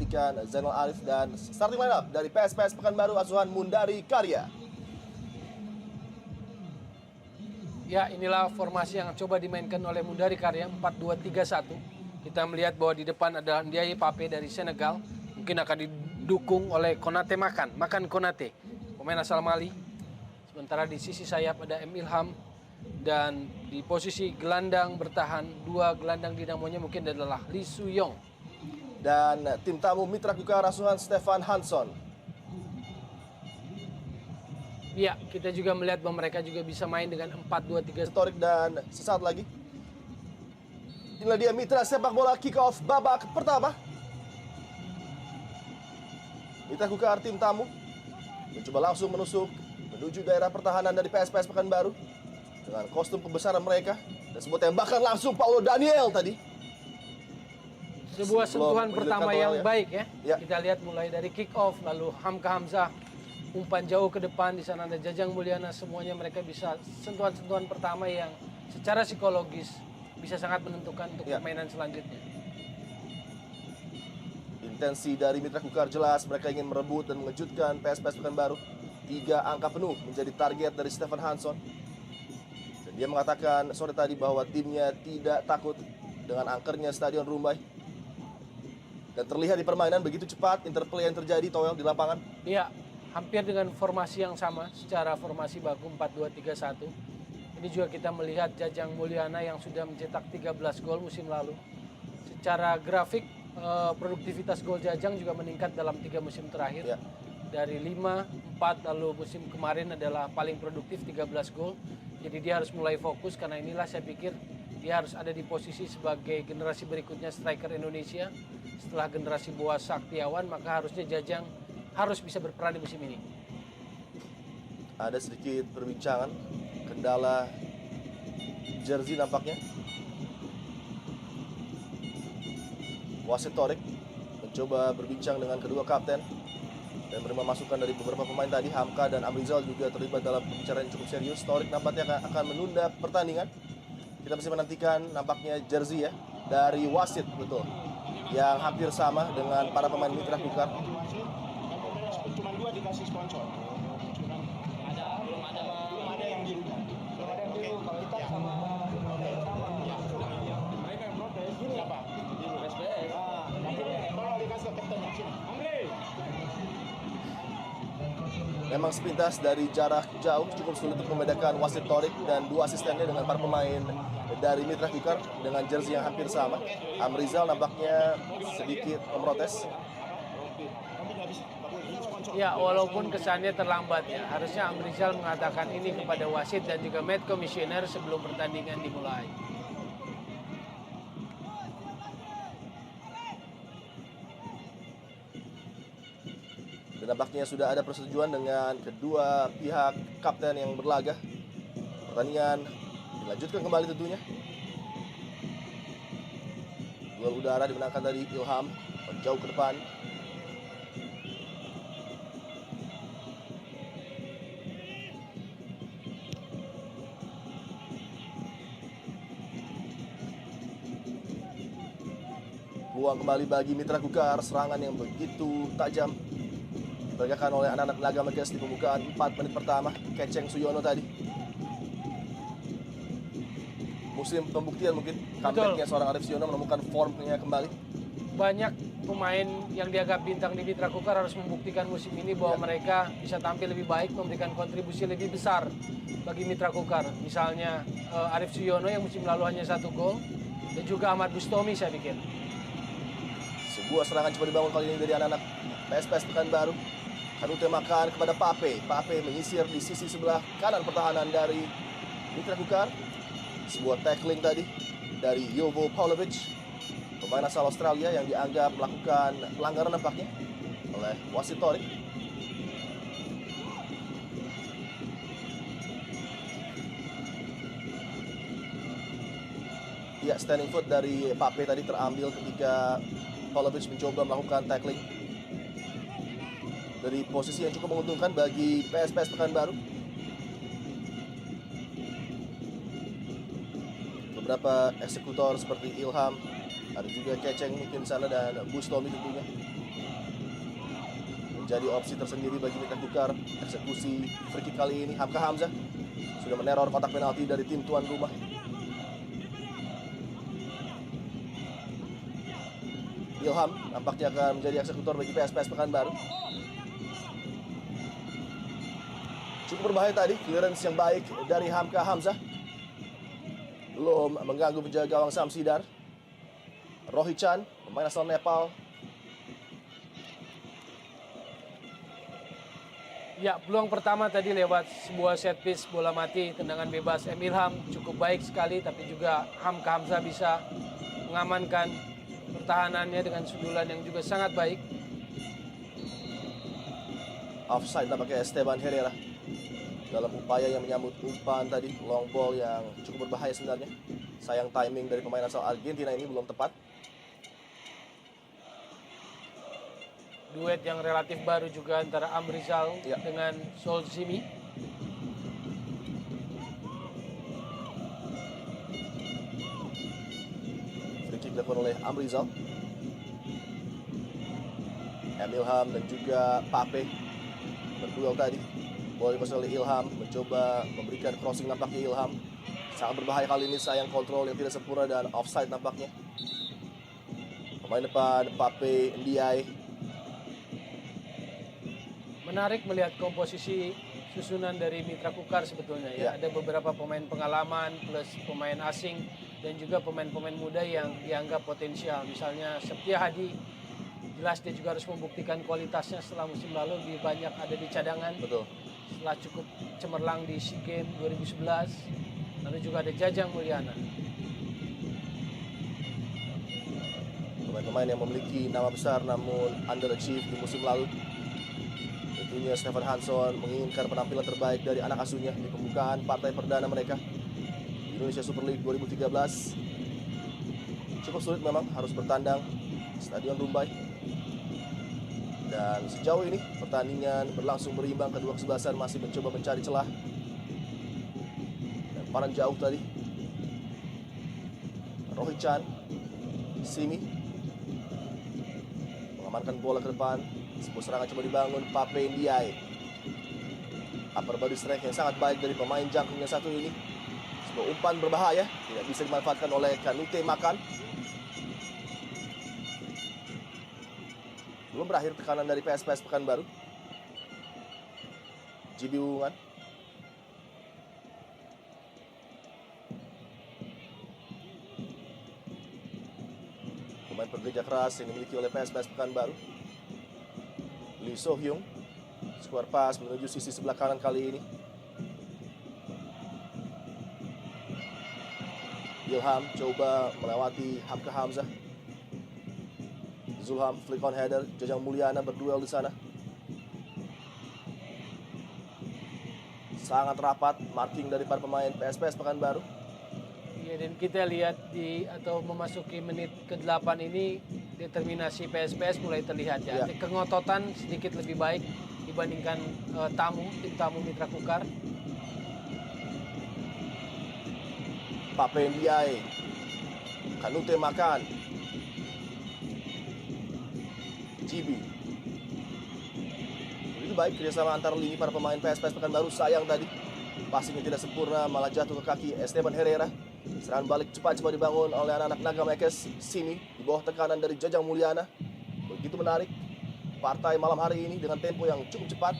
disaksikan Zainal Arif dan starting lineup dari PSPS Pekanbaru asuhan Mundari Karya. Ya, inilah formasi yang coba dimainkan oleh Mundari Karya 4-2-3-1. Kita melihat bahwa di depan adalah Ndiaye Pape dari Senegal. Mungkin akan didukung oleh Konate Makan Konate, pemain asal Mali. Sementara di sisi sayap ada M. Ilham. Dan di posisi gelandang bertahan, dua gelandang dinamonya mungkin adalah Lee Suyong. Dan tim tamu Mitra Kukar asuhan Stefan Hanson. Ya, kita juga melihat bahwa mereka juga bisa main dengan 4-2-3. Torik dan sesaat lagi. Inilah dia Mitra sepak bola kick off babak pertama. Mitra Kukar tim tamu mencoba langsung menusuk menuju daerah pertahanan dari PSPS Pekanbaru dengan kostum pembesaran mereka dan sebuah tembakan langsung Paulo Daniel tadi. Sebuah sentuhan pertama yang ya. baik ya. Ya. Kita lihat mulai dari kick off, lalu Hamka Hamzah umpan jauh ke depan, di sana ada Jajang Mulyana, semuanya mereka bisa sentuhan-sentuhan pertama yang secara psikologis bisa sangat menentukan untuk permainan selanjutnya. Intensi dari Mitra Kukar jelas, mereka ingin merebut dan mengejutkan PSPS Pekanbaru. 3 angka penuh menjadi target dari Stefan Hanson. Dan dia mengatakan sore tadi bahwa timnya tidak takut dengan angkernya Stadion Rumbai. Dan terlihat di permainan begitu cepat interplay yang terjadi Toel di lapangan. Iya, hampir dengan formasi yang sama, secara formasi baku 4-2-3-1. Ini juga kita melihat Jajang Mulyana yang sudah mencetak 13 gol musim lalu. Secara grafik, produktivitas gol Jajang juga meningkat dalam 3 musim terakhir. Ya. Dari 5, 4, lalu musim kemarin adalah paling produktif 13 gol. Jadi dia harus mulai fokus, karena inilah saya pikir dia harus ada di posisi sebagai generasi berikutnya striker Indonesia. Setelah generasi Boas Saktiawan, maka harusnya Jajang harus bisa berperan di musim ini. Ada sedikit perbincangan, kendala jersey nampaknya. Wasit Torik mencoba berbincang dengan kedua kapten dan menerima masukan dari beberapa pemain tadi. Hamka dan Amrizal juga terlibat dalam pembicaraan yang cukup serius. Torik nampaknya akan menunda pertandingan. Kita masih menantikan nampaknya jersey ya dari wasit, betul, yang hampir sama dengan para pemain Mitra Kukar. Cuma 2 dikasih sponsor. Belum ada yang biru. Belum ada yang biru. Kalau hitam sama mereka yang protes. Siapa? Biru SBS. Tolong dikasih ke kapten sini. Amri. Memang sepintas dari jarak jauh cukup sulit untuk membedakan wasit Torik dan 2 asistennya dengan para pemain dari Mitra Kukar dengan jersey yang hampir sama. Amrizal nampaknya sedikit memprotes. Ya, walaupun kesannya terlambat ya. Harusnya Amrizal mengatakan ini kepada wasit dan juga match commissioner sebelum pertandingan dimulai. Dan nampaknya sudah ada persetujuan dengan kedua pihak kapten yang berlaga. Pertandingan dilanjutkan kembali tentunya. Duel udara dimenangkan dari Ilham, jauh ke depan. Peluang kembali bagi Mitra Kukar, serangan yang begitu tajam diperagakan oleh anak-anak Naga Megas di pembukaan 4 menit pertama. Keceng Suyono tadi. Musim pembuktian mungkin comebacknya seorang Arif Suyono menemukan formnya kembali. Banyak pemain yang dianggap bintang di Mitra Kukar harus membuktikan musim ini bahwa mereka bisa tampil lebih baik, memberikan kontribusi lebih besar bagi Mitra Kukar. Misalnya Arif Suyono yang musim lalu hanya 1 gol, dan juga Ahmad Bustomi saya pikir. Sebuah serangan coba dibangun kali ini dari anak-anak PSPS Pekanbaru. Kanute Makan kepada Pape. Pape menyisir di sisi sebelah kanan pertahanan dari Mitra Kukar. Sebuah tackling tadi dari Jovo Paulovic, pemain asal Australia yang dianggap melakukan pelanggaran nampaknya oleh wasit Torik. Ya, standing foot dari Pape tadi terambil ketika Paulovic mencoba melakukan tackling dari posisi yang cukup menguntungkan bagi PSPS Pekanbaru. Beberapa eksekutor seperti Ilham, ada juga Keceng mungkin di sana, dan Bustomi tentunya. menjadi opsi tersendiri bagi Mitra Kukar. Eksekusi free kick kali ini Hamka Hamzah sudah meneror kotak penalti dari tim tuan rumah. Ilham nampaknya akan menjadi eksekutor bagi PSPS Pekanbaru. Cukup berbahaya tadi, clearance yang baik dari Hamka Hamzah. Belum mengganggu penjaga gawang Samsidar. Rohi Chan, pemain asal Nepal. Ya, peluang pertama tadi lewat sebuah set piece bola mati, tendangan bebas Ilham cukup baik sekali, tapi juga Hamka Hamzah bisa mengamankan pertahanannya dengan sundulan yang juga sangat baik. Offside nampaknya Esteban Herrera dalam upaya yang menyambut umpan tadi, long ball yang cukup berbahaya sebenarnya. Sayang timing dari pemain asal Argentina ini belum tepat. Duet yang relatif baru juga antara Amrizal dengan Solzimi. Free kick dilakukan oleh Amrizal. Ilham dan juga Pape berduel tadi. Bola dimasukkan oleh Ilham, mencoba memberikan crossing nampaknya Ilham. Sangat berbahaya kali ini, sayang kontrol yang tidak sempurna dan offside nampaknya. Pemain depan Pape Ndiaye. Menarik melihat komposisi susunan dari Mitra Kukar sebetulnya ya. Ada beberapa pemain pengalaman plus pemain asing dan juga pemain-pemain muda yang dianggap potensial. Misalnya Septia Hadi, jelas dia juga harus membuktikan kualitasnya setelah musim lalu lebih banyak ada di cadangan. Betul. Setelah cukup cemerlang di SEA Games 2011. Lalu juga ada Jajang Mulyana. Pemain-pemain yang memiliki nama besar namun underachieve di musim lalu. Tentunya Stefan Hanson menginginkan penampilan terbaik dari anak asuhnya di pembukaan partai perdana mereka di Indonesia Super League 2013. Cukup sulit memang, harus bertandang Stadion Rumbai. Dan sejauh ini pertandingan berlangsung berimbang, kedua kesebelasan masih mencoba mencari celah. Dan paran jauh tadi. Rohi Chan, Simi mengamankan bola ke depan. Sebuah serangan coba dibangun Pape Ndiaye. Upper body strike yang sangat baik dari pemain jangkung yang satu ini. Sebuah umpan berbahaya, tidak bisa dimanfaatkan oleh Kanute Makan. Belum berakhir tekanan dari PSPS Pekanbaru. GB Wungan. Pemain pekerja keras yang dimiliki oleh PSPS Pekanbaru. Lee So Hyung. Square pass menuju sisi sebelah kanan kali ini. Ilham coba melewati Hamka Hamzah. Zulham flick on header, Jajang Mulyana berduel di sana. Sangat rapat marking dari para pemain PSPS Pekanbaru. Ya, dan kita lihat atau memasuki menit ke-8 ini determinasi PSPS mulai terlihat ya. Kengototan sedikit lebih baik dibandingkan tim tamu Mitra Kukar. Pape Ndiaye, Kanute Makan, GB. Itu baik kerjasama antar lini para pemain PSPS Pekanbaru. Sayang tadi passingnya tidak sempurna, malah jatuh ke kaki Esteban Herrera. Serangan balik cepat dibangun oleh anak-anak Naga Mekes. Sini di bawah tekanan dari Jajang Mulyana. Begitu menarik partai malam hari ini dengan tempo yang cukup cepat.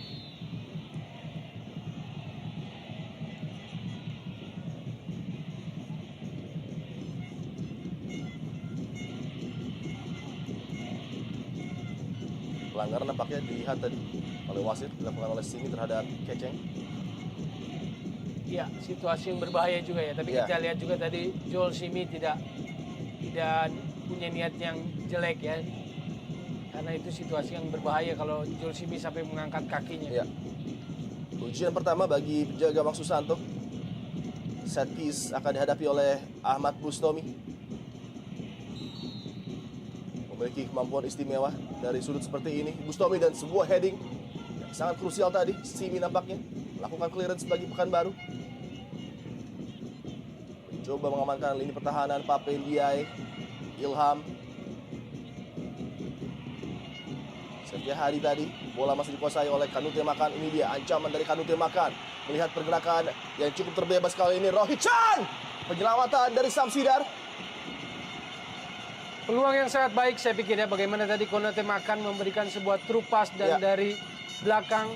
Pelanggaran nampaknya dilihat tadi oleh wasit, dilakukan oleh Simi terhadap Keceng. Ya, situasi yang berbahaya juga ya. Tapi kita lihat juga tadi Joel Simi tidak punya niat yang jelek ya. Karena itu situasi yang berbahaya kalau Joel Simi sampai mengangkat kakinya. Ya. Ujian pertama bagi penjaga gawang Susanto. Set piece akan dihadapi oleh Ahmad Bustomi. Memiliki kemampuan istimewa dari sudut seperti ini. Bustomi dan sebuah heading yang sangat krusial tadi. Simi nampaknya melakukan clearance bagi Pekanbaru. Mencoba mengamankan lini pertahanan Pape Ndiaye. Ilham. Seftia Hadi tadi, bola masih dikuasai oleh Kanute Makan. Ini dia ancaman dari Kanute Makan. Melihat pergerakan yang cukup terbebas kali ini, Rohit Chan. Penyelamatan dari Samsidar. Peluang yang sangat baik saya pikir ya, bagaimana tadi Konate Makan memberikan sebuah true pass dan dari belakang,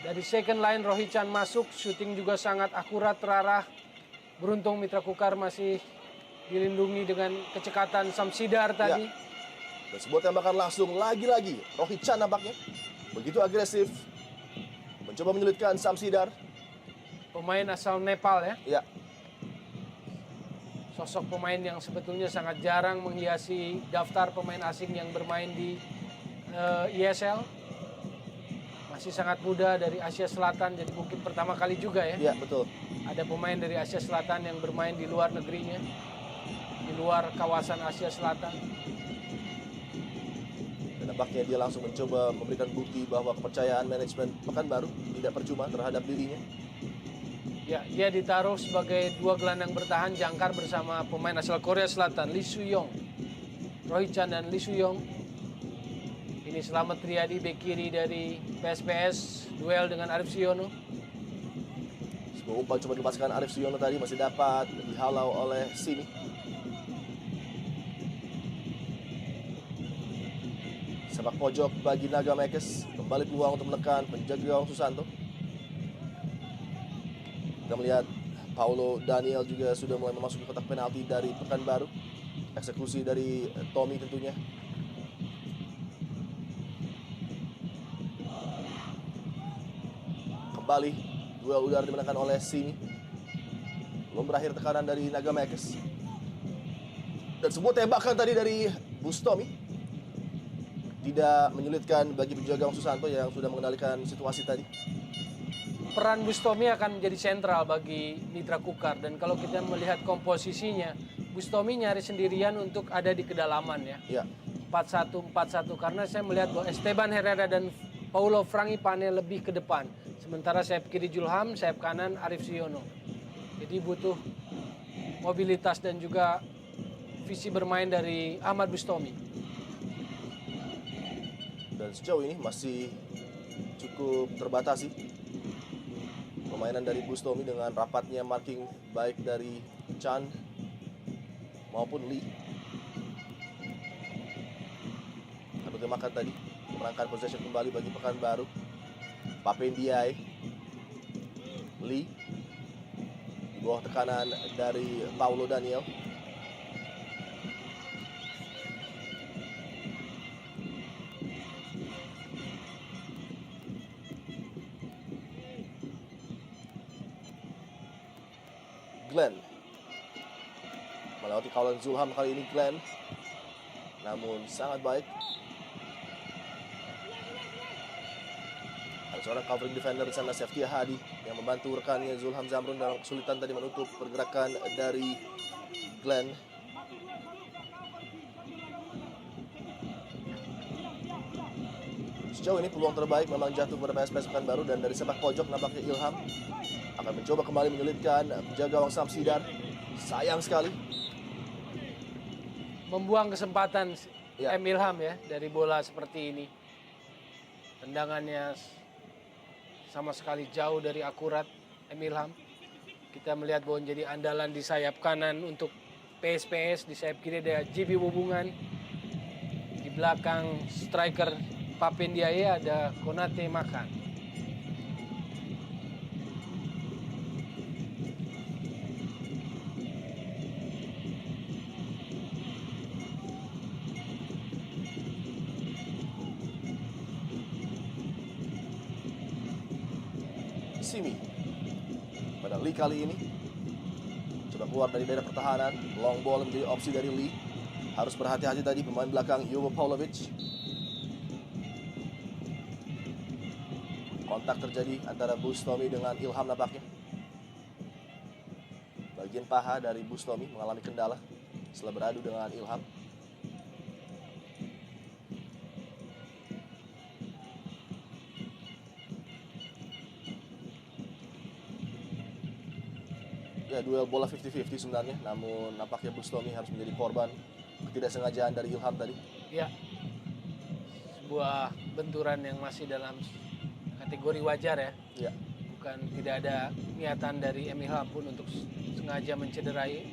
dari second line Rohit Chan masuk, shooting juga sangat akurat, terarah. Beruntung Mitra Kukar masih dilindungi dengan kecekatan Samsidar tadi. Dan sebuah tembakan langsung lagi-lagi. Rohit Chan nampaknya begitu agresif. Mencoba menyulitkan Samsidar. Pemain asal Nepal ya. Ya, Sosok pemain yang sebetulnya sangat jarang menghiasi daftar pemain asing yang bermain di ISL. Masih sangat muda dari Asia Selatan, jadi mungkin pertama kali juga ya. iya betul. Ada pemain dari Asia Selatan yang bermain di luar negerinya, di luar kawasan Asia Selatan. Dan nampaknya dia langsung mencoba memberikan bukti bahwa kepercayaan manajemen Pekanbaru tidak percuma terhadap dirinya. Ya, dia ditaruh sebagai dua gelandang bertahan jangkar bersama pemain asal Korea Selatan, Lee Soo-young. Rohit Chan dan Lee Soo-young. Ini Slamet Riyadi, bek kiri dari PSPS, duel dengan Arif Siono. Sebuah umpan coba dilepaskan Arif Siono tadi, masih dapat dihalau oleh Simi. Sepak pojok bagi Naga Mekes, kembali peluang untuk menekan penjaga gawang Susanto. Kita melihat Paulo Daniel juga sudah mulai memasuki kotak penalti dari Pekanbaru. Eksekusi dari Tommy tentunya. Kembali duel udara dimenangkan oleh Simi. Belum berakhir tekanan dari Naga Mekes. Dan sebuah tembakan tadi dari Bustomi tidak menyulitkan bagi penjaga gawang Susanto yang sudah mengendalikan situasi tadi. Peran Bustomi akan menjadi sentral bagi Mitra Kukar, dan kalau kita melihat komposisinya, Bustomi nyari sendirian untuk ada di kedalaman ya. Ya, 4-1 karena saya melihat bahwa Esteban Herrera dan Paulo Frangipane lebih ke depan. Sementara sayap kiri Julham, sayap kanan Arif Siono. Jadi butuh mobilitas dan juga visi bermain dari Ahmad Bustomi. dan sejauh ini masih cukup terbatasi permainan dari Bustomi dengan rapatnya marking baik dari Chan maupun Lee. Kanute Makan tadi memenangkan possession kembali bagi Pekanbaru. Pape Ndiaye, Lee di bawah tekanan dari Paulo Daniel. Glenn melewati kawalan Zulham kali ini. Glenn namun sangat baik. Ada seorang covering defender di sana, Seftia Hadi, yang membantu rekannya Zulham Zamrun dalam kesulitan tadi menutup pergerakan dari Glenn. Sejauh ini peluang terbaik memang jatuh pada PSPS Pekanbaru, dan dari sepak pojok nampaknya Ilham akan mencoba kembali menyulitkan penjaga gawang Samsidar. Sayang sekali. Membuang kesempatan Ya. M. Ilham ya dari bola seperti ini. Tendangannya sama sekali jauh dari akurat M. Ilham. Kita melihat bahwa jadi andalan di sayap kanan untuk PSPS, di sayap kiri ada JB Wubungan. Di belakang striker Pape Ndiaye ada Konate Makan. Simi pada Lee kali ini coba keluar dari daerah pertahanan. Long ball menjadi opsi dari Lee. Harus berhati-hati tadi pemain belakang Jovo Paulovic. Kontak terjadi antara Bustomi dengan Ilham nampaknya. Bagian paha dari Bustomi mengalami kendala setelah beradu dengan Ilham. Ya, duel bola 50-50 sebenarnya, namun nampaknya Bustomi harus menjadi korban ketidaksengajaan dari Ilham tadi. Ya. sebuah benturan yang masih dalam kategori wajar ya. Ya. Bukan, tidak ada niatan dari Emil Ham pun untuk sengaja mencederai.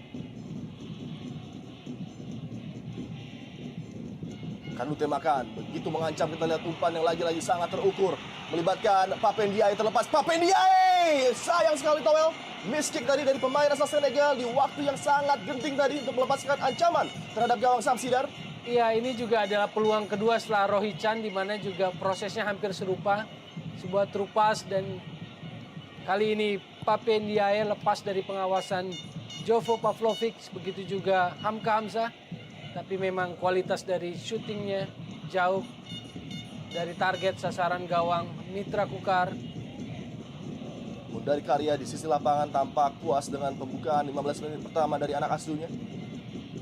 Kanute Makan begitu mengancam, kita lihat umpan yang lagi-lagi sangat terukur. Melibatkan Pape Ndiaye, terlepas Pape Ndiaye. Sayang sekali Towel. Miss kick tadi dari pemain asal Senegal di waktu yang sangat genting tadi untuk melepaskan ancaman terhadap gawang Samsidar. Iya, ini juga adalah peluang kedua setelah Rohi Chan, di mana juga prosesnya hampir serupa. Sebuah trupas dan kali ini Pape Ndiaye lepas dari pengawasan Jovo Pavlovic, begitu juga Hamka Hamzah. Tapi memang kualitas dari syutingnya jauh dari target sasaran gawang Mitra Kukar. Mundari Karya di sisi lapangan tampak puas dengan pembukaan 15 menit pertama dari anak asuhnya.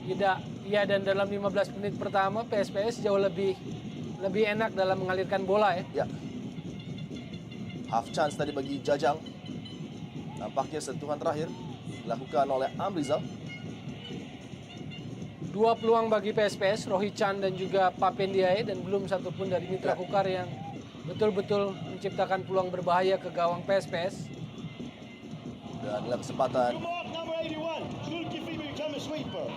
Tidak, ya, dan dalam 15 menit pertama PSPS jauh lebih enak dalam mengalirkan bola ya. Ya. Half chance tadi bagi Jajang. Nampaknya sentuhan terakhir dilakukan oleh Amrizal. Dua peluang bagi PSPS, Rohi Chan dan juga Pape Ndiaye, dan belum satupun dari Mitra Kukar yang betul-betul menciptakan peluang berbahaya ke gawang PSPS. Dan inilah kesempatan. To mark number 81, Zulkifli become a sweeper.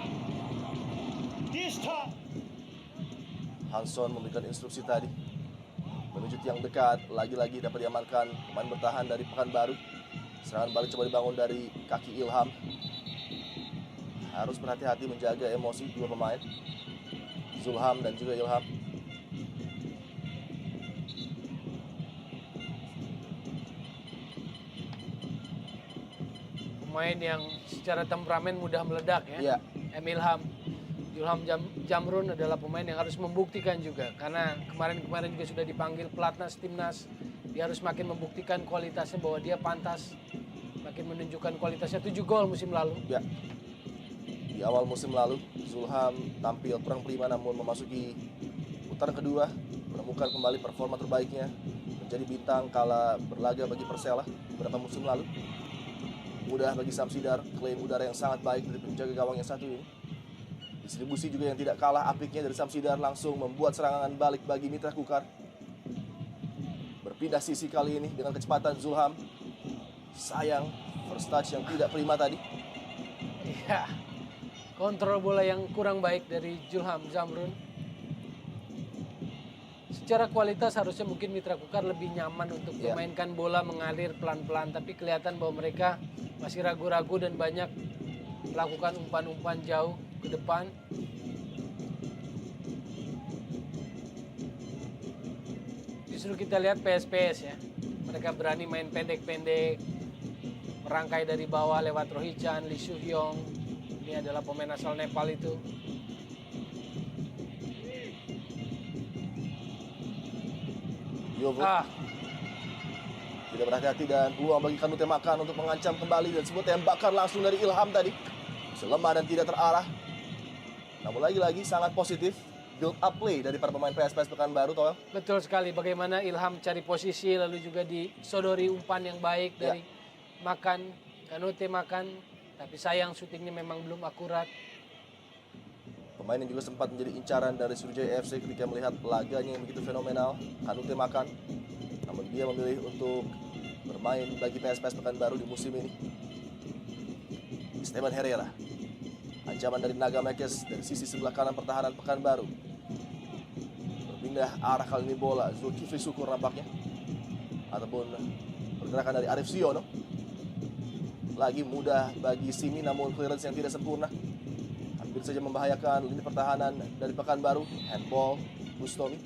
This time. Hanson memberikan instruksi tadi menuju tiang dekat, lagi-lagi dapat diamankan pemain bertahan dari Pekanbaru. Serangan balik coba dibangun dari kaki Ilham. Harus berhati-hati menjaga emosi dua pemain, Zulham dan juga Ilham. Pemain yang secara temperamen mudah meledak ya. Iya. Emil Ham. Julham Jamrun adalah pemain yang harus membuktikan juga, karena kemarin juga sudah dipanggil pelatnas timnas. Dia harus makin membuktikan kualitasnya bahwa dia pantas, makin menunjukkan kualitasnya. 7 gol musim lalu. Ya. Di awal musim lalu, Zulham tampil kurang prima namun memasuki putaran kedua menemukan kembali performa terbaiknya, menjadi bintang kala berlaga bagi Persela beberapa musim lalu. Mudah bagi Samsidar, klaim udara yang sangat baik dari penjaga gawang yang satu ini. Distribusi juga yang tidak kalah apiknya dari Samsidar langsung membuat serangan balik bagi Mitra Kukar. Berpindah sisi kali ini dengan kecepatan Zulham. Sayang, first touch yang tidak prima tadi. Iya. Kontrol bola yang kurang baik dari Julham Jamrun. Secara kualitas harusnya mungkin Mitra Kukar lebih nyaman untuk memainkan bola mengalir pelan-pelan. Tapi kelihatan bahwa mereka masih ragu-ragu dan banyak melakukan umpan-umpan jauh ke depan. Justru kita lihat PSPS ya. Mereka berani main pendek-pendek. Merangkai dari bawah lewat Rohi Chan, Lee Soo Hyong. Ini adalah pemain asal Nepal itu. Yovo tidak berhati-hati dan peluang bagi Kanute Makan untuk mengancam kembali, dan sebuah tembakan langsung dari Ilham tadi. Lemah dan tidak terarah. Namun lagi-lagi sangat positif build up play dari para pemain PSPS Pekanbaru, Toel. Betul sekali, bagaimana Ilham cari posisi lalu juga disodori umpan yang baik dari Makan, Kanute Makan. Tapi sayang syutingnya memang belum akurat. Pemain yang juga sempat menjadi incaran dari Sriwijaya FC ketika melihat laganya yang begitu fenomenal, Kanute Makan. Namun dia memilih untuk bermain bagi PSPS Pekanbaru di musim ini. Esteban Herrera. Ancaman dari Naga Mekes dari sisi sebelah kanan pertahanan Pekanbaru. Berpindah arah kali ini bola, Zulkifli Syukur nampaknya. Ataupun pergerakan dari Arif Siono. Lagi mudah bagi Simi namun clearance yang tidak sempurna. Hampir saja membahayakan lini pertahanan dari Pekanbaru. Handball Bustomi.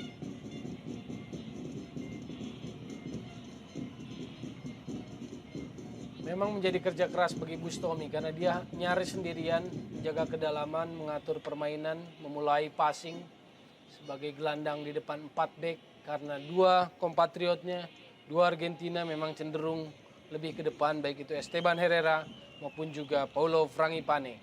Memang menjadi kerja keras bagi Bustomi karena dia nyaris sendirian menjaga kedalaman, mengatur permainan, memulai passing sebagai gelandang di depan 4 back, karena dua kompatriotnya, dua Argentina memang cenderung lebih ke depan, baik itu Esteban Herrera maupun juga Paulo Frangipane.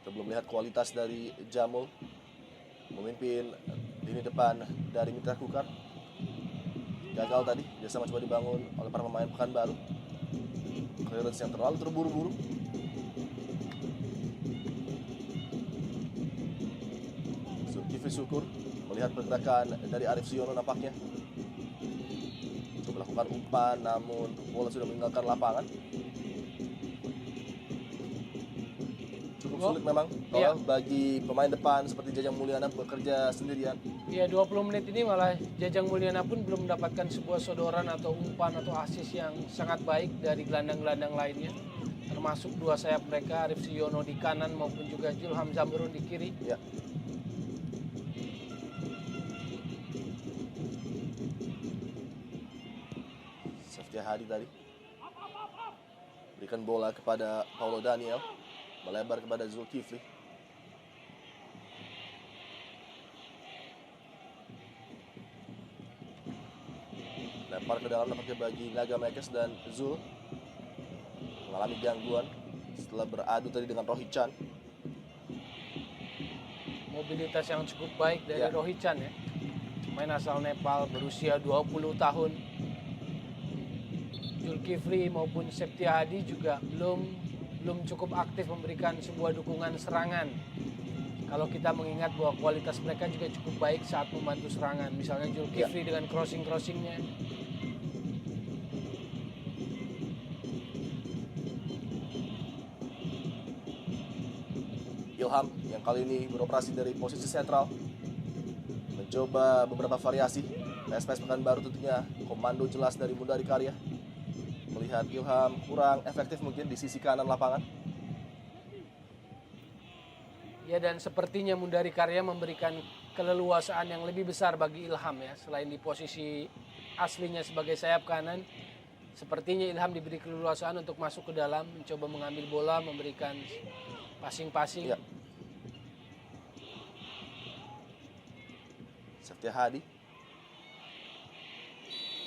Kita belum lihat kualitas dari Jamul memimpin lini depan dari Mitra Kukar. Gagal tadi, biasa coba dibangun oleh para pemain Pekanbaru. Clearance yang terlalu terburu-buru. Zulkifli Syukur melihat pergerakan dari Arif Siono nampaknya. Coba lakukan umpan namun bola sudah meninggalkan lapangan. Cukup sulit memang kalau bagi pemain depan seperti Jajang Mulyana bekerja sendirian. Ya 20 menit ini malah Jajang Mulyana pun belum mendapatkan sebuah sodoran atau umpan atau asis yang sangat baik dari gelandang-gelandang lainnya. Termasuk dua sayap mereka, Arif Siono di kanan maupun juga Julham Zamrun di kiri. Ya. Safety Hadi tadi berikan bola kepada Paulo Daniel, melebar kepada Zulkifli. Lempar ke dalam nampaknya bagi Naga Mekes dan Zul mengalami gangguan setelah beradu tadi dengan Rohichan. Mobilitas yang cukup baik dari Ya. Rohichan ya. Pemain asal Nepal berusia 20 tahun. Zulkifli maupun Septia Hadi juga belum cukup aktif memberikan sebuah dukungan serangan. Kalau kita mengingat bahwa kualitas mereka juga cukup baik saat membantu serangan. Misalnya Zulkifli dengan crossing-crossingnya. Ilham yang kali ini beroperasi dari posisi sentral, mencoba beberapa variasi. PSPS Pekanbaru tentunya komando jelas dari Mundari Karya. Melihat Ilham kurang efektif mungkin di sisi kanan lapangan. Ya, dan sepertinya Mundari Karya memberikan keleluasaan yang lebih besar bagi Ilham ya. Selain di posisi aslinya sebagai sayap kanan, sepertinya Ilham diberi keleluasaan untuk masuk ke dalam, mencoba mengambil bola, memberikan passing-passing. Ya. Septia Hadi.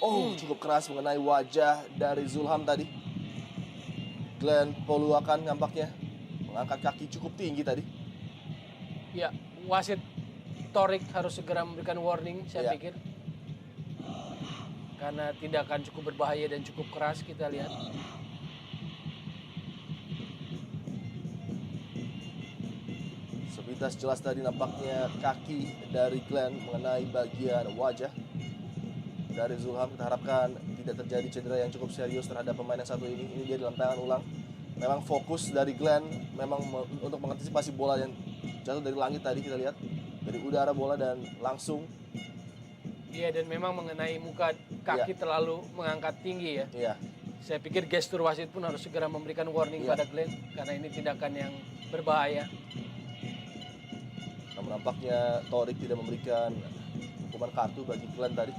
Oh, cukup keras mengenai wajah dari Zulham tadi. Glenn Poluakan nampaknya mengangkat kaki cukup tinggi tadi. Ya, wasit Torik harus segera memberikan warning, saya Ya. pikir. Karena tindakan cukup berbahaya dan cukup keras kita lihat. Sepintas jelas tadi nampaknya kaki dari Glenn mengenai bagian wajah dari Zulham. Kita harapkan tidak terjadi cedera yang cukup serius terhadap pemain yang satu ini. Ini dia dalam tangan ulang. Memang fokus dari Glenn memang untuk mengantisipasi bola yang jatuh dari langit tadi, kita lihat dari udara bola dan langsung. Iya, dan memang mengenai muka kaki terlalu mengangkat tinggi ya. Iya. Saya pikir gestur wasit pun harus segera memberikan warning pada Glenn karena ini tindakan yang berbahaya. Namun nampaknya Torik tidak memberikan hukuman kartu bagi Glenn tadi.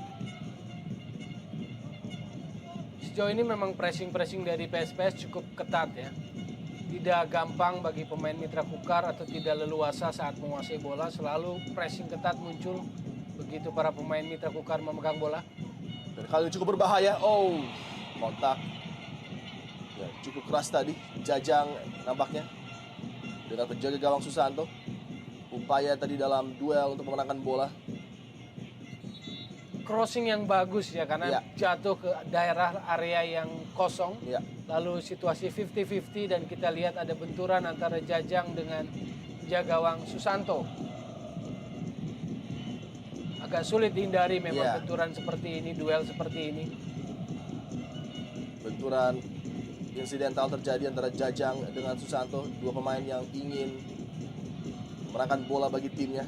Sejauh ini memang pressing-pressing dari PSPS cukup ketat ya. Tidak gampang bagi pemain Mitra Kukar atau tidak leluasa saat menguasai bola. Selalu pressing ketat muncul begitu para pemain Mitra Kukar memegang bola. Dan kali ini cukup berbahaya. Oh, kontak. Ya, cukup keras tadi. Jajang nampaknya dengan penjaga gawang Susanto. Upaya tadi dalam duel untuk memenangkan bola. Crossing yang bagus ya karena jatuh ke daerah area yang kosong. Ya. Lalu situasi 50-50 dan kita lihat ada benturan antara Jajang dengan penjaga gawang Susanto. Agak sulit dihindari memang benturan seperti ini, duel seperti ini. Benturan insidental terjadi antara Jajang dengan Susanto, dua pemain yang ingin memenangkan bola bagi timnya.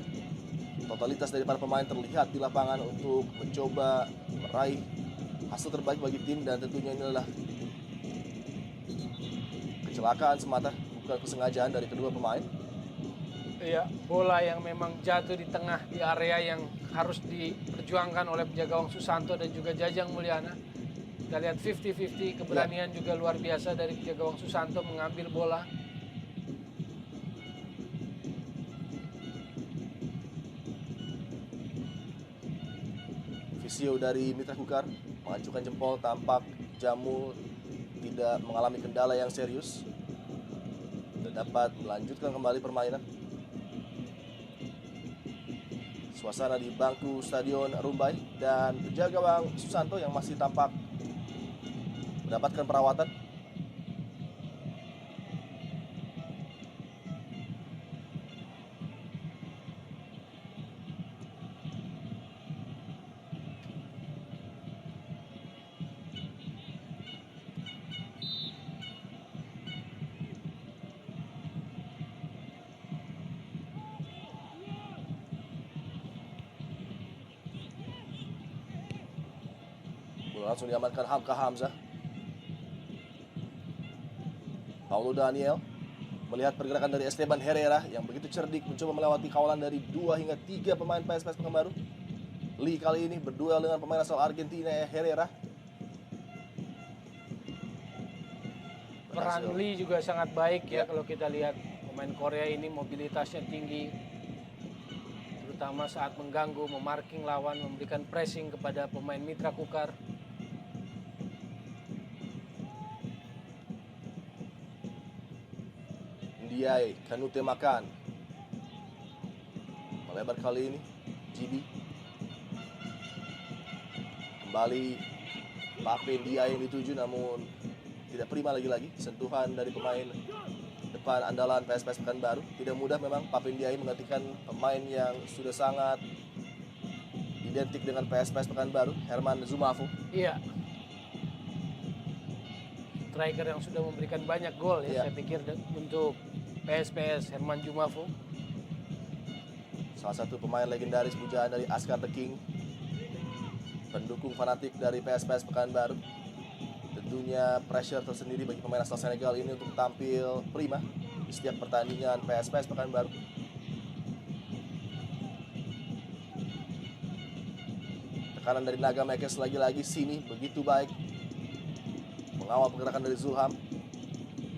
Totalitas dari para pemain terlihat di lapangan untuk mencoba meraih hasil terbaik bagi tim, dan tentunya ini adalah kecelakaan semata, bukan kesengajaan dari kedua pemain. Iya, bola yang memang jatuh di tengah di area yang harus diperjuangkan oleh penjaga gawang Susanto dan juga Jajang Mulyana. Kita lihat 50-50, keberanian juga luar biasa dari penjaga gawang Susanto mengambil bola. Visio dari Mitra Kukar mengacukan jempol, tampak Jamul tidak mengalami kendala yang serius dan dapat melanjutkan kembali permainan. Suasana di bangku Stadion Rumbai dan penjaga gawang Susanto yang masih tampak mendapatkan perawatan. langsung diamankan Hamka Hamzah. Paulo Daniel melihat pergerakan dari Esteban Herrera yang begitu cerdik mencoba melewati kawalan dari 2 hingga 3 pemain PSPS Pekanbaru. Lee kali ini berduel dengan pemain asal Argentina Herrera. Peran Lee juga sangat baik ya kalau kita lihat pemain Korea ini mobilitasnya tinggi, terutama saat mengganggu, memarking lawan, memberikan pressing kepada pemain Mitra Kukar. Ndiaye, Kanute Makan. Melebar kali ini, GB. Kembali Pape Ndiaye yang dituju namun tidak prima lagi-lagi. Sentuhan dari pemain depan andalan PSPS Pekanbaru. Tidak mudah memang Pape Ndiaye menggantikan pemain yang sudah sangat identik dengan PSPS Pekanbaru, Herman Zumafu. Iya. Striker yang sudah memberikan banyak gol ya, saya pikir untuk PSPS, Herman Zumafu. Salah satu pemain legendaris pujaan dari Askar The King. Pendukung fanatik dari PSPS Pekanbaru. Tentunya pressure tersendiri bagi pemain asal Senegal ini untuk tampil prima di setiap pertandingan PSPS Pekanbaru. Tekanan dari Naga Mekes lagi-lagi sini begitu baik. Mengawal pergerakan dari Zulham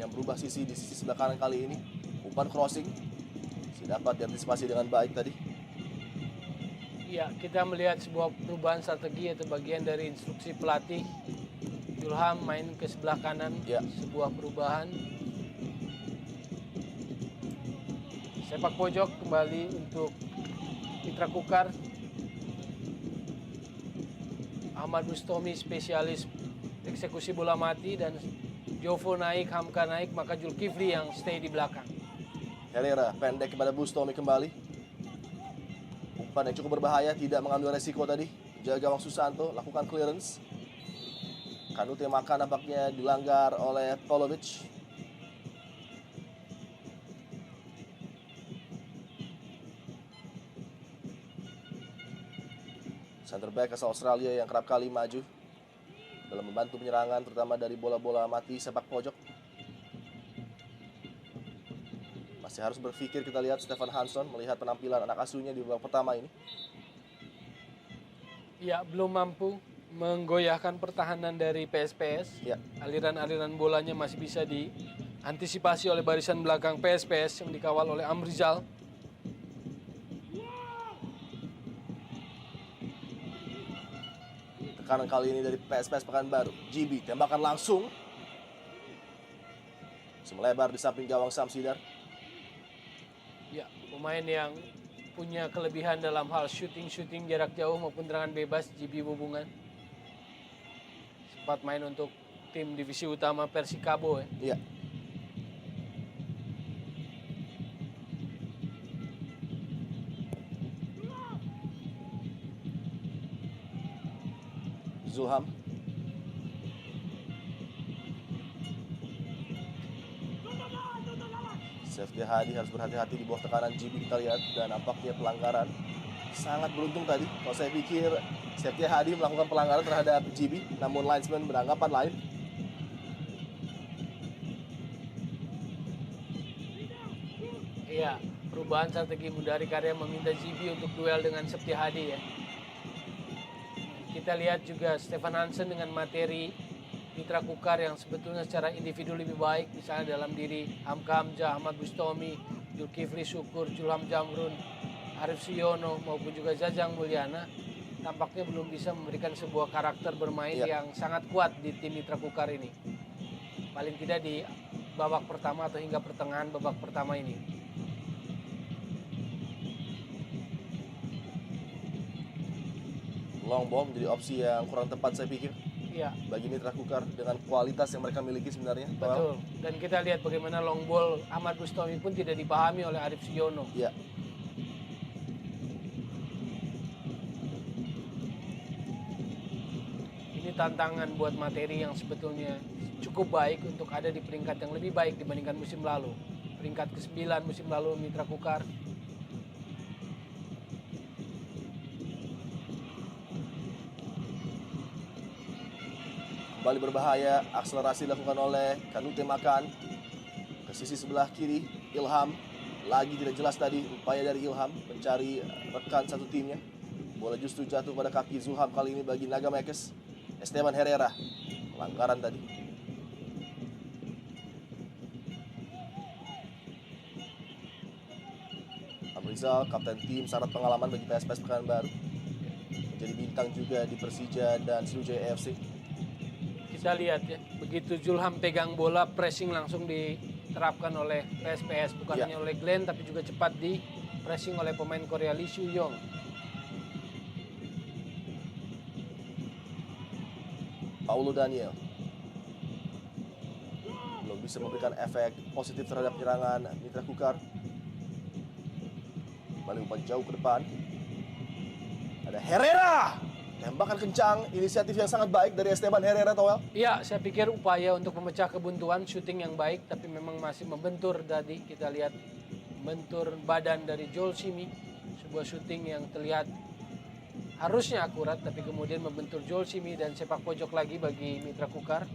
yang berubah sisi di sisi sebelah kanan kali ini. Umpan crossing dapat diantisipasi dengan baik tadi. Ya, kita melihat sebuah perubahan strategi atau bagian dari instruksi pelatih. Zulham main ke sebelah kanan, sebuah perubahan. Sepak pojok kembali untuk Mitra Kukar. Ahmad Bustomi spesialis eksekusi bola mati dan Jovo naik, Hamka naik, maka Zulkifli yang stay di belakang. Herrera pendek kepada Bustomi kembali. Umpan yang cukup berbahaya, tidak mengambil resiko tadi. Jaga Gawang Susanto lakukan clearance. Kanute Makan nampaknya dilanggar oleh Polovic. Center back asal Australia yang kerap kali maju dalam membantu penyerangan terutama dari bola-bola mati sepak pojok. Masih harus berpikir, kita lihat Stefan Hansson melihat penampilan anak asuhnya di babak pertama ini. Ya, belum mampu menggoyahkan pertahanan dari PSPS. Ya. Aliran-aliran bolanya masih bisa diantisipasi oleh barisan belakang PSPS yang dikawal oleh Amrizal. Tekanan kali ini dari PSPS Pekanbaru. GB tembakan langsung. Melebar di samping gawang Samsidar. Ya, pemain yang punya kelebihan dalam hal shooting jarak jauh maupun tendangan bebas, GB Bubungan. Sempat main untuk tim divisi utama Persikabo ya. Iya. Zulham. Safety Hadi harus berhati-hati di bawah tekanan GB, kita lihat, dan nampaknya pelanggaran. Sangat beruntung tadi. Kalau saya pikir Safety Hadi melakukan pelanggaran terhadap GB, namun linesman beranggapan lain. Iya, perubahan strategi Mundari Karya meminta GB untuk duel dengan Safety Hadi ya. Kita lihat juga Stefan Hansen dengan materi Mitra Kukar yang sebetulnya secara individu lebih baik, misalnya dalam diri Hamka Hamzah, Ahmad Bustomi, Zulkifli Syukur, Julham Jamrun, Arif Siono maupun juga Jajang Mulyana, tampaknya belum bisa memberikan sebuah karakter bermain yang sangat kuat di tim Mitra Kukar ini. Paling tidak di babak pertama atau hingga pertengahan babak pertama ini. Long ball menjadi opsi yang kurang tepat saya pikir. Iya. Bagi Mitra Kukar dengan kualitas yang mereka miliki sebenarnya. Betul. Dan kita lihat bagaimana long ball Ahmad Bustomi pun tidak dipahami oleh Arif Siono. Iya. Ini tantangan buat materi yang sebetulnya cukup baik untuk ada di peringkat yang lebih baik dibandingkan musim lalu. Peringkat ke-9 musim lalu Mitra Kukar. kembali berbahaya. Akselerasi dilakukan oleh Kanute Makan. Ke sisi sebelah kiri, Ilham. Lagi tidak jelas tadi upaya dari Ilham mencari rekan satu timnya. Bola justru jatuh pada kaki Zulham kali ini bagi Naga Mekes. Esteban Herrera. Pelanggaran tadi. Amrizal, kapten tim, syarat pengalaman bagi PSPS Pekanbaru. Menjadi bintang juga di Persija dan Sriwijaya FC. Kita lihat ya, begitu Zulham pegang bola, pressing langsung diterapkan oleh PSPS. Bukan Ya. hanya oleh Glenn, tapi juga cepat di pressing oleh pemain Korea Lee Soo-yong. Paulo Daniel belum bisa memberikan efek positif terhadap penyerangan Mitra Kukar. Kembali umpan jauh ke depan. Ada Herrera. Tembakan kencang, inisiatif yang sangat baik dari Esteban Herrera, Towel. Iya, saya pikir upaya untuk memecah kebuntuan, syuting yang baik, tapi memang masih membentur tadi. Kita lihat membentur badan dari Joel Simi. Sebuah syuting yang terlihat harusnya akurat, tapi kemudian membentur Joel Simi dan sepak pojok lagi bagi Mitra Kukar.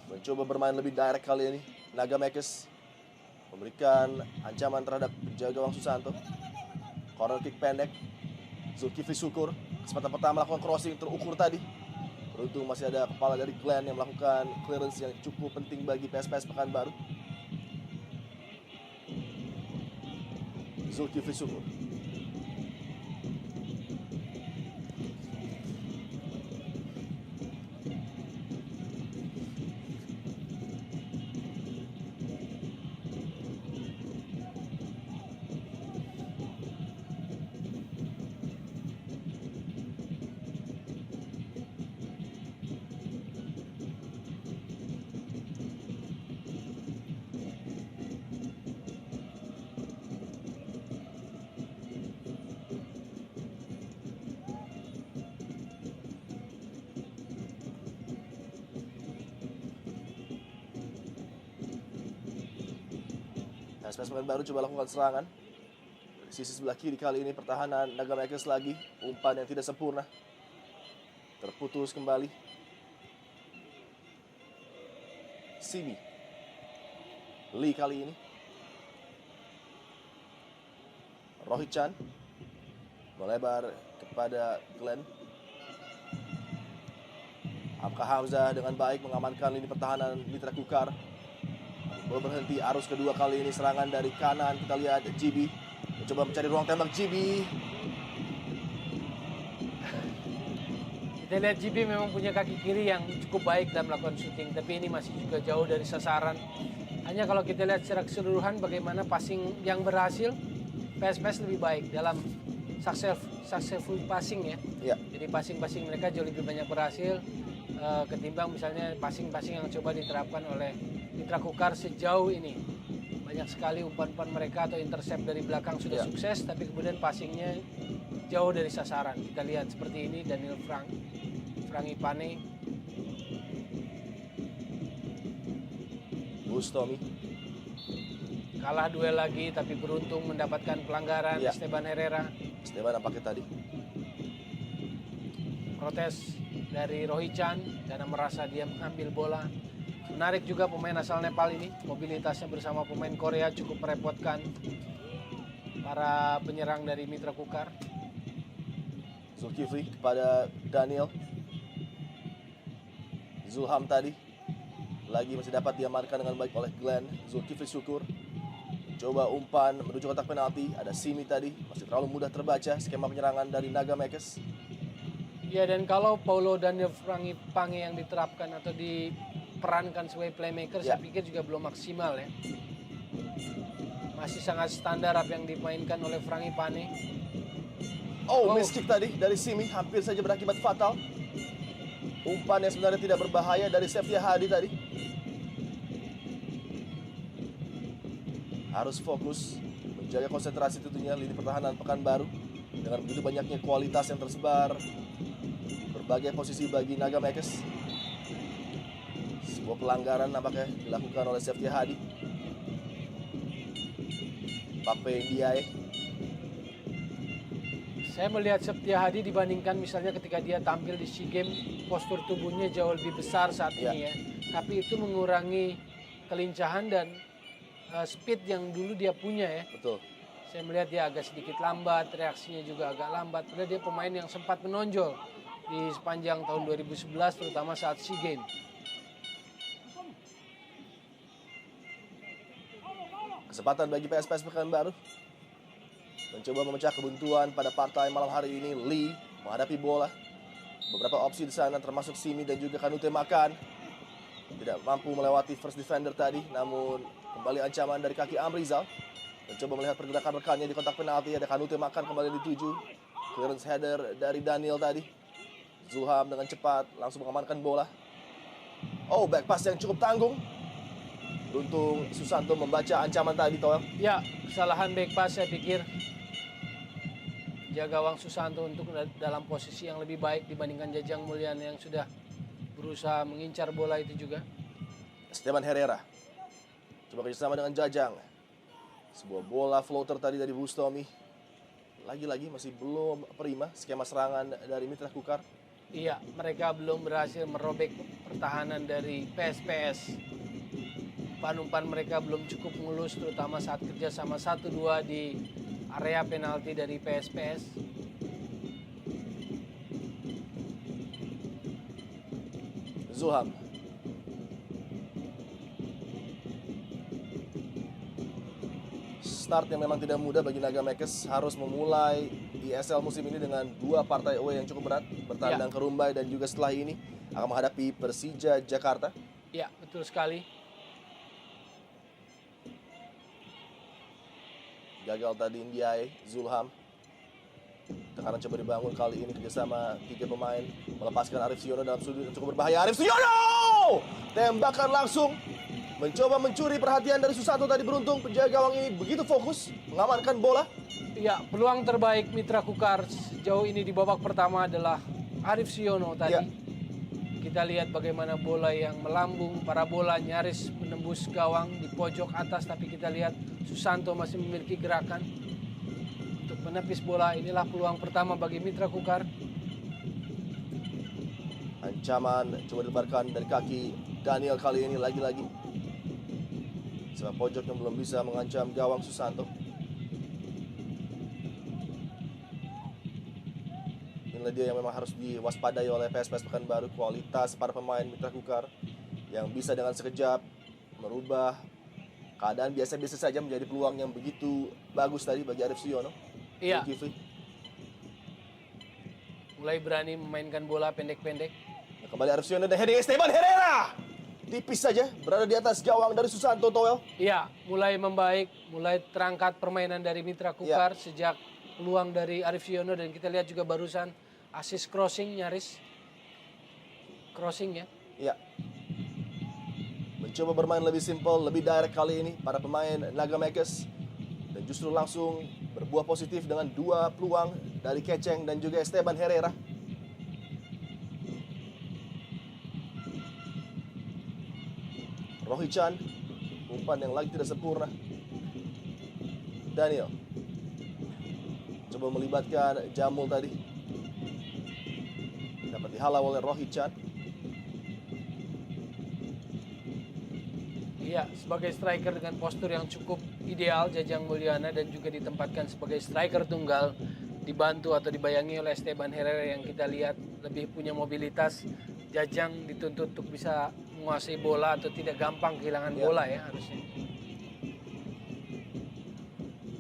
Mencoba bermain lebih direct kali ini. Naga Mekes memberikan ancaman terhadap penjaga gawang Susanto. Corner kick pendek. Zulkifli Syukur. Kesempatan pertama melakukan crossing terukur tadi. Beruntung masih ada kepala dari Glenn yang melakukan clearance yang cukup penting bagi PSPS Pekanbaru. Zulkifli Syukur. PSPS Pekanbaru coba lakukan serangan. Dari sisi sebelah kiri kali ini pertahanan Naga Mekes lagi. Umpan yang tidak sempurna. Terputus kembali. Simi. Lee kali ini. Rohit Chan. Melebar kepada Glenn. Hamka Hamzah dengan baik mengamankan lini pertahanan Mitra Kukar. Bola berhenti, arus kedua kali ini serangan dari kanan. Kita lihat GB mencoba mencari ruang tembak. GB. Kita lihat GB memang punya kaki kiri yang cukup baik dalam melakukan syuting, tapi ini masih juga jauh dari sasaran. Hanya kalau kita lihat secara keseluruhan bagaimana passing yang berhasil, PSPS lebih baik dalam successful passing ya. Jadi passing-passing mereka jauh lebih banyak berhasil ketimbang misalnya passing-passing yang coba diterapkan oleh Mitra Kukar sejauh ini. Banyak sekali umpan-umpan mereka atau intercept dari belakang sudah sukses, tapi kemudian passingnya jauh dari sasaran. Kita lihat seperti ini Daniel Frangi Pane. Bustomi. Kalah duel lagi tapi beruntung mendapatkan pelanggaran Esteban Herrera. Esteban nampaknya tadi. Protes dari Rohit Chan karena merasa dia mengambil bola. Menarik juga pemain asal Nepal ini, mobilitasnya bersama pemain Korea cukup merepotkan para penyerang dari Mitra Kukar. Zulkifli kepada Daniel. Zulham tadi. Lagi masih dapat diamankan dengan baik oleh Glenn. Zulkifli Syukur. Coba umpan menuju kotak penalti. Ada Simi tadi. Masih terlalu mudah terbaca skema penyerangan dari Naga Mekes. Ya, dan kalau Paulo Daniel Frangi Pange yang diterapkan atau diperankan sebagai playmaker, saya pikir juga belum maksimal ya. Masih sangat standar apa yang dimainkan oleh Frangi Pane. Miss kick tadi dari Simi, hampir saja berakibat fatal. Umpan yang sebenarnya tidak berbahaya dari Seftia Hadi tadi. Harus fokus, menjaga konsentrasi tentunya lini pertahanan Pekanbaru. Dengan begitu banyaknya kualitas yang tersebar di berbagai posisi bagi Naga Mekes. Sebuah pelanggaran nampaknya dilakukan oleh Seftia Hadi. Pape Ndiaye. Saya melihat Septia Hadi dibandingkan misalnya ketika dia tampil di SEA Games, postur tubuhnya jauh lebih besar saat ini ya. Tapi itu mengurangi kelincahan dan speed yang dulu dia punya ya. Betul. Saya melihat dia agak sedikit lambat, reaksinya juga agak lambat. Padahal dia pemain yang sempat menonjol di sepanjang tahun 2011 terutama saat SEA Games. Kesempatan bagi PSPS Pekanbaru mencoba memecah kebuntuan pada partai malam hari ini. Lee menghadapi bola. Beberapa opsi di sana termasuk Simi dan juga Kanute Makan. Tidak mampu melewati first defender tadi, namun kembali ancaman dari kaki Amrizal. Mencoba melihat pergerakan rekannya di kotak penalti. Ada Kanute Makan kembali dituju. Clearance header dari Daniel tadi. Zulham dengan cepat langsung mengamankan bola. Oh, back pass yang cukup tanggung. Beruntung Susanto membaca ancaman tadi, Toel. Ya, kesalahan back pass saya pikir. Jaga gawang Susanto untuk dalam posisi yang lebih baik dibandingkan Jajang Mulyana yang sudah berusaha mengincar bola itu juga. Esteban Herrera coba kerjasama dengan Jajang. Sebuah bola floater tadi dari Bustomi. Lagi-lagi masih belum prima skema serangan dari Mitra Kukar. Iya, mereka belum berhasil merobek pertahanan dari PSPS. Umpan-umpan mereka belum cukup mulus, terutama saat kerjasama 1-2 di area penalti dari PSPS. Zulham. Start yang memang tidak mudah bagi Naga Mekes, harus memulai ISL musim ini dengan 2 partai away yang cukup berat, bertandang ke Rumbai dan juga setelah ini akan menghadapi Persija Jakarta. Ya, betul sekali. Gagal tadi Indiaye, Zulham. Tekanan coba dibangun kali ini kerjasama 3 pemain. Melepaskan Arif Siono dalam sudut yang cukup berbahaya. Arif Siono! Tembakan langsung. Mencoba mencuri perhatian dari Susanto tadi, beruntung penjaga gawang ini begitu fokus mengamankan bola. Ya, peluang terbaik Mitra Kukar sejauh ini di babak pertama adalah Arif Siono tadi. Ya. Kita lihat bagaimana bola yang melambung, parabola nyaris menembus gawang di pojok atas, tapi kita lihat Susanto masih memiliki gerakan untuk menepis bola. Inilah peluang pertama bagi Mitra Kukar. Ancaman coba dilebarkan dari kaki Daniel kali ini lagi-lagi. Sebab pojok yang belum bisa mengancam gawang Susanto. Inilah dia yang memang harus diwaspadai oleh PSPS Pekanbaru. Kualitas para pemain Mitra Kukar yang bisa dengan sekejap merubah keadaan biasa-biasa saja menjadi peluang yang begitu bagus tadi bagi Arif Siono. Iya. Zulkifli. Mulai berani memainkan bola pendek-pendek. Nah, kembali Arif Siono dan heading Esteban Herrera. Tipis saja berada di atas gawang dari Susanto, Toel. Iya, mulai membaik, mulai terangkat permainan dari Mitra Kukar sejak peluang dari Arif Siono, dan kita lihat juga barusan assist crossing nyaris. Crossing ya. Iya. Mencoba bermain lebih simpel, lebih direct kali ini para pemain Naga Mekes. Dan justru langsung berbuah positif dengan 2 peluang dari Keceng dan juga Esteban Herrera. Rohichan, umpan yang lagi tidak sempurna. Daniel coba melibatkan Jamul tadi. Dapat dihalau oleh Rohichan. Iya, sebagai striker dengan postur yang cukup ideal, Jajang Mulyana, dan juga ditempatkan sebagai striker tunggal, dibantu atau dibayangi oleh Esteban Herrera yang kita lihat lebih punya mobilitas. Jajang dituntut untuk bisa menguasai bola atau tidak gampang kehilangan bola ya harusnya.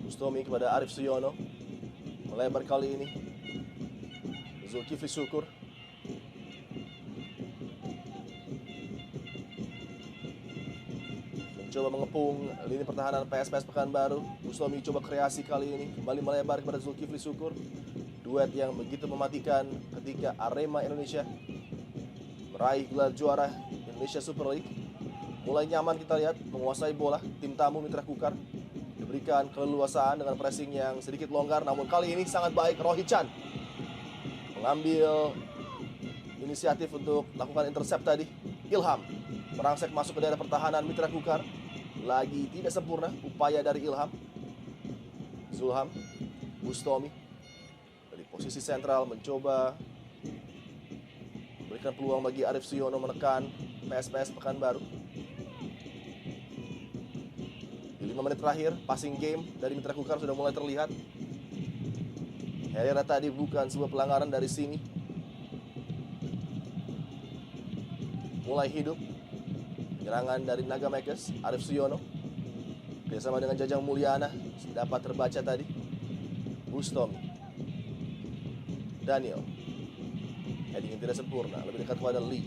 Bustomi kepada Arif Siono. Melebar kali ini. Zulkifli Syukur. Mencoba mengepung lini pertahanan PSPS Pekanbaru. Bustomi coba kreasi kali ini. Kembali melebar kepada Zulkifli Syukur. Duet yang begitu mematikan ketika Arema Indonesia meraih gelar juara Indonesia Super League. Mulai nyaman kita lihat menguasai bola. Tim tamu Mitra Kukar diberikan keleluasaan dengan pressing yang sedikit longgar, namun kali ini sangat baik Rohichan mengambil inisiatif untuk melakukan intercept tadi. Ilham merangsek masuk ke daerah pertahanan Mitra Kukar. Lagi tidak sempurna upaya dari Ilham. Zulham, Bustomi dari posisi sentral mencoba berikan peluang bagi Arif Suyono menekan PSPS Pekanbaru. Di 5 menit terakhir, passing game dari Mitra Kukar sudah mulai terlihat. Herrera tadi bukan sebuah pelanggaran dari sini. Mulai hidup. Penyerangan dari Naga Makers, Arif Suyono. Bersama dengan Jajang Mulyana, dapat terbaca tadi. Bustomi. Daniel. Heading yang tidak sempurna, lebih dekat kepada Lee.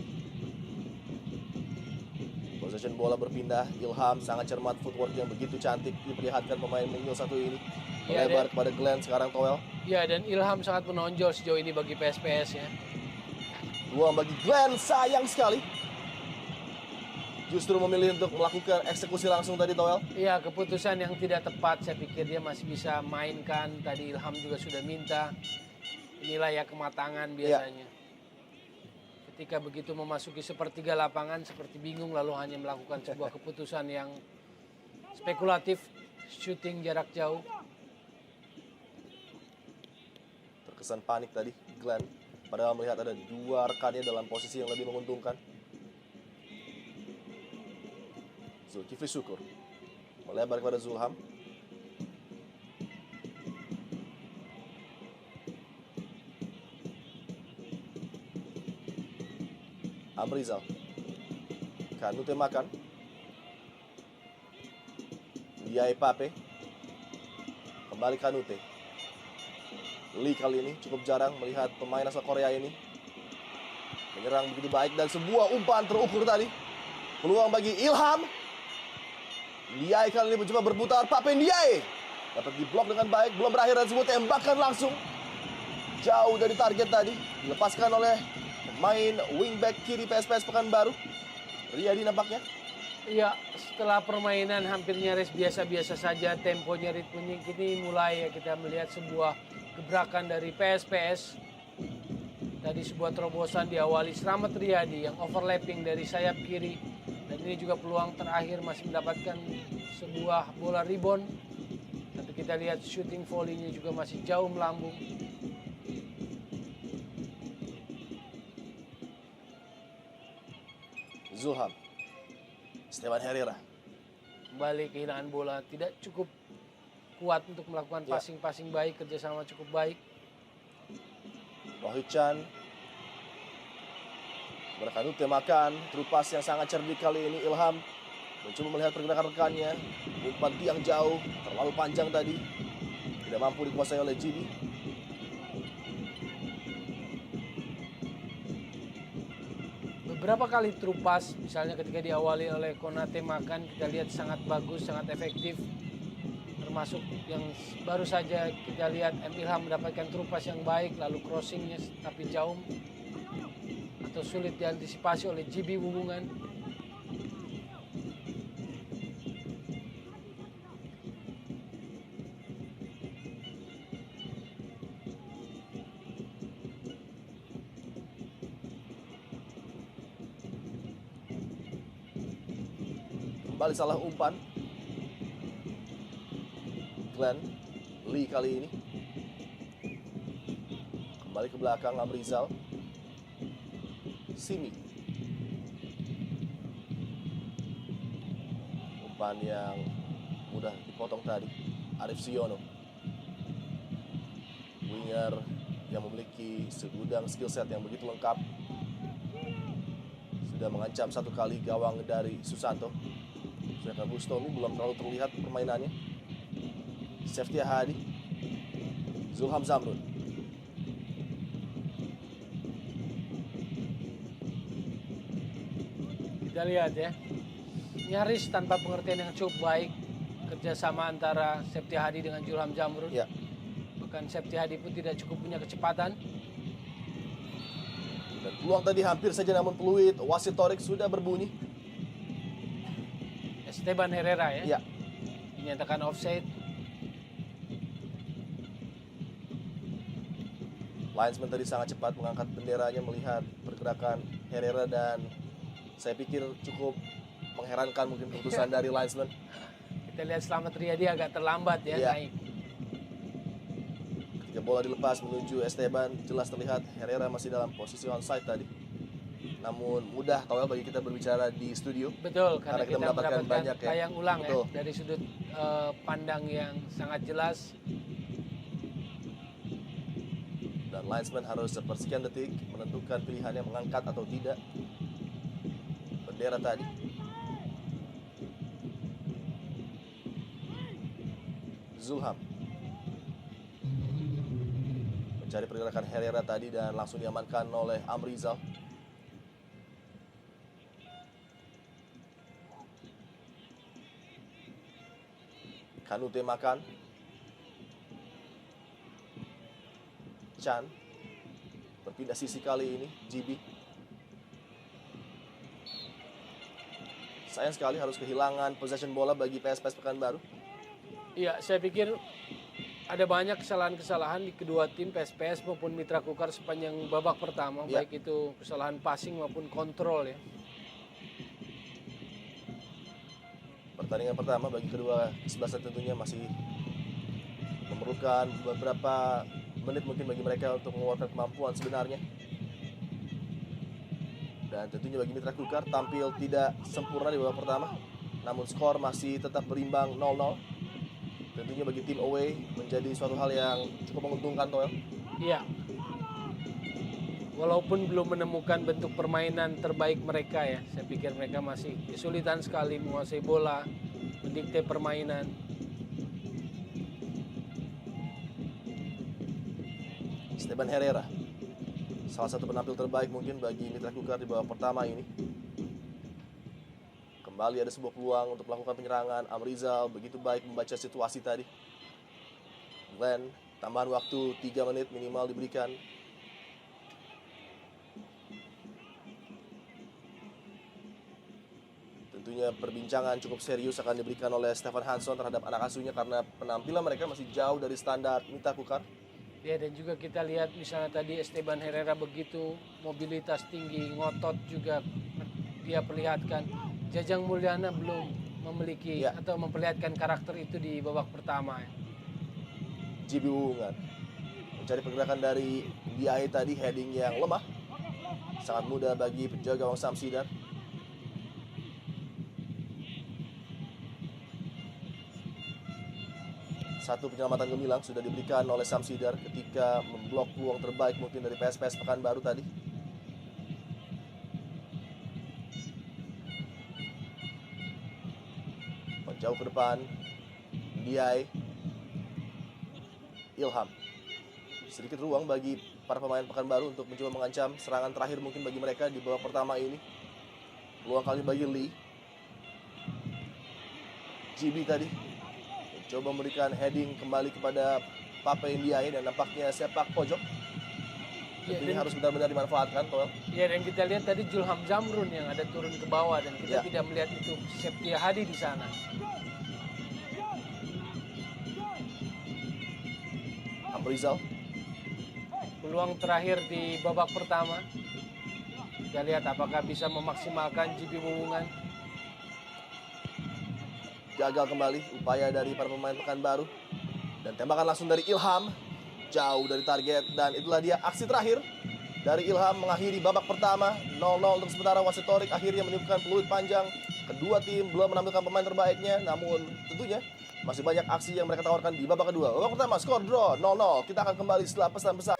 Possession bola berpindah, Ilham sangat cermat, footwork yang begitu cantik diperlihatkan pemain Mingil satu ini. Ya, Melebar kepada Glenn, sekarang Toel. Ya, dan Ilham sangat menonjol sejauh ini bagi PSPS ya. Peluang bagi Glenn, sayang sekali. Justru memilih untuk melakukan eksekusi langsung tadi Toel. Iya, keputusan yang tidak tepat. Saya pikir dia masih bisa mainkan. Tadi Ilham juga sudah minta. Inilah ya kematangan biasanya. Ketika begitu memasuki sepertiga lapangan, seperti bingung lalu hanya melakukan sebuah keputusan yang spekulatif, shooting jarak jauh. Terkesan panik tadi Glenn, padahal melihat ada dua rekannya dalam posisi yang lebih menguntungkan. Zulkifli Syukur melebar kepada Zulham. Amrizal. Kanute makan. Liai Pape. Kembali Kanute. Lee kali ini cukup jarang melihat pemain asal Korea ini menyerang begitu baik dan sebuah umpan terukur tadi. Peluang bagi Ilham. Liai kali ini mencoba berputar. Pape Liai dapat diblok dengan baik. Belum berakhir dan sebuah tembakan langsung jauh dari target tadi. Dilepaskan oleh pemain wingback kiri PSPS Pekanbaru, Riyadi nampaknya. Iya, setelah permainan hampir nyaris biasa-biasa saja, temponya, ritmenya kini mulai ya kita melihat sebuah gebrakan dari PSPS. Tadi sebuah terobosan diawali Slamet Riyadi yang overlapping dari sayap kiri. Dan ini juga peluang terakhir masih mendapatkan sebuah bola rebound. Tapi kita lihat shooting volley-nya juga masih jauh melambung. Zulham. Esteban Herrera. Kembali kehilangan bola, tidak cukup kuat untuk melakukan passing-passing baik, kerjasama cukup baik. Rohit Chan. Berkanute makan, terupas yang sangat cerdik kali ini. Ilham mencoba melihat pergerakan rekannya. Umpan tiang jauh, terlalu panjang tadi. Tidak mampu dikuasai oleh Jidi. Beberapa kali terupas, misalnya ketika diawali oleh Konate makan, kita lihat sangat bagus, sangat efektif. Termasuk yang baru saja kita lihat Ilham mendapatkan terupas yang baik, lalu crossingnya tapi jauh atau sulit diantisipasi oleh GB Wubungan. Kembali salah umpan. Glenn Lee kali ini. Kembali ke belakang Amrizal. Simi. Umpan yang mudah dipotong tadi. Arif Suyono. Winger yang memiliki segudang skill set yang begitu lengkap. Sudah mengancam satu kali gawang dari Susanto. Sedangkan Bustomi belum terlalu terlihat permainannya. Seftia Hadi. Zulham Zamrun. Kita lihat ya, nyaris tanpa pengertian yang cukup baik kerjasama antara Seftia Hadi dengan Zulham Zamrun. Ya. Bahkan Seftia Hadi pun tidak cukup punya kecepatan. Dan peluang tadi hampir saja namun peluit wasit Torik sudah berbunyi. Esteban Herrera ya. Ya. Dinyatakan offside. Linesman tadi sangat cepat mengangkat benderanya melihat pergerakan Herrera dan saya pikir cukup mengherankan mungkin keputusan dari linesman. Kita lihat Slamet Riyadi agak terlambat ya Iya. naik. Ketika bola dilepas menuju Esteban, jelas terlihat Herrera masih dalam posisi onside tadi. Namun mudah Toel bagi kita berbicara di studio. Betul, karena kita mendapatkan banyak ya. tayang ulang Betul. ya dari sudut pandang yang sangat jelas. Dan linesman harus sepersekian detik menentukan pilihannya mengangkat atau tidak bendera tadi. Zulham mencari pergerakan Herrera tadi dan langsung diamankan oleh Amrizal. Kanute makan. Chan berpindah sisi kali ini. GB sayang sekali harus kehilangan possession bola bagi PSPS Pekanbaru. Iya, saya pikir ada banyak kesalahan-kesalahan di kedua tim PSPS maupun Mitra Kukar sepanjang babak pertama, Ya. baik itu kesalahan passing maupun kontrol ya. Pertandingan pertama bagi kedua kesebelasan tentunya masih memerlukan beberapa menit mungkin bagi mereka untuk mengeluarkan kemampuan sebenarnya. Dan tentunya bagi Mitra Kukar tampil tidak sempurna di babak pertama, namun skor masih tetap berimbang 0-0. Tentunya bagi tim away menjadi suatu hal yang cukup menguntungkan, Toel. Iya. Walaupun belum menemukan bentuk permainan terbaik mereka ya, saya pikir mereka masih kesulitan sekali menguasai bola, mendikte permainan. Esteban Herrera, salah satu penampil terbaik mungkin bagi Mitra Kukar di babak pertama ini. Kembali ada sebuah peluang untuk melakukan penyerangan. Amrizal begitu baik membaca situasi tadi. Glenn, tambahan waktu 3 menit minimal diberikan. Tentunya perbincangan cukup serius akan diberikan oleh Stefan Hansson terhadap anak asuhnya karena penampilan mereka masih jauh dari standar Mitra Kukar. Ya, dan juga kita lihat misalnya tadi Esteban Herrera begitu mobilitas tinggi, ngotot juga dia perlihatkan. Jajang Mulyana belum memiliki Ya. atau memperlihatkan karakter itu di babak pertama. JB Wungan mencari pergerakan dari DIA tadi, heading yang lemah. Sangat mudah bagi penjaga gawang Samsidar. Satu penyelamatan gemilang sudah diberikan oleh Samsidar ketika memblok peluang terbaik mungkin dari PSPS Pekanbaru tadi. Jauh ke depan, Ndiaye, Ilham. Sedikit ruang bagi para pemain Pekanbaru untuk mencoba mengancam serangan terakhir mungkin bagi mereka di babak pertama ini. Peluang kali bagi Lee. GB tadi mencoba memberikan heading kembali kepada Pape Ndiaye dan nampaknya sepak pojok. Ya, Ini harus benar-benar dimanfaatkan, Toel. ya, dan kita lihat tadi Julham Zamrun yang ada turun ke bawah dan kita Ya. tidak melihat itu Septia Hadi di sana. Amrizal. Peluang terakhir di babak pertama. Kita lihat apakah bisa memaksimalkan JB Wungan. Gagal kembali upaya dari para pemain Pekanbaru. Dan tembakan langsung dari Ilham. Jauh dari target. Dan itulah dia aksi terakhir dari Ilham mengakhiri babak pertama. 0-0 untuk sementara. Wasit Torik akhirnya meniupkan peluit panjang. Kedua tim belum menampilkan pemain terbaiknya. Namun tentunya masih banyak aksi yang mereka tawarkan di babak kedua. Babak pertama skor draw 0-0. Kita akan kembali setelah pesan-pesan.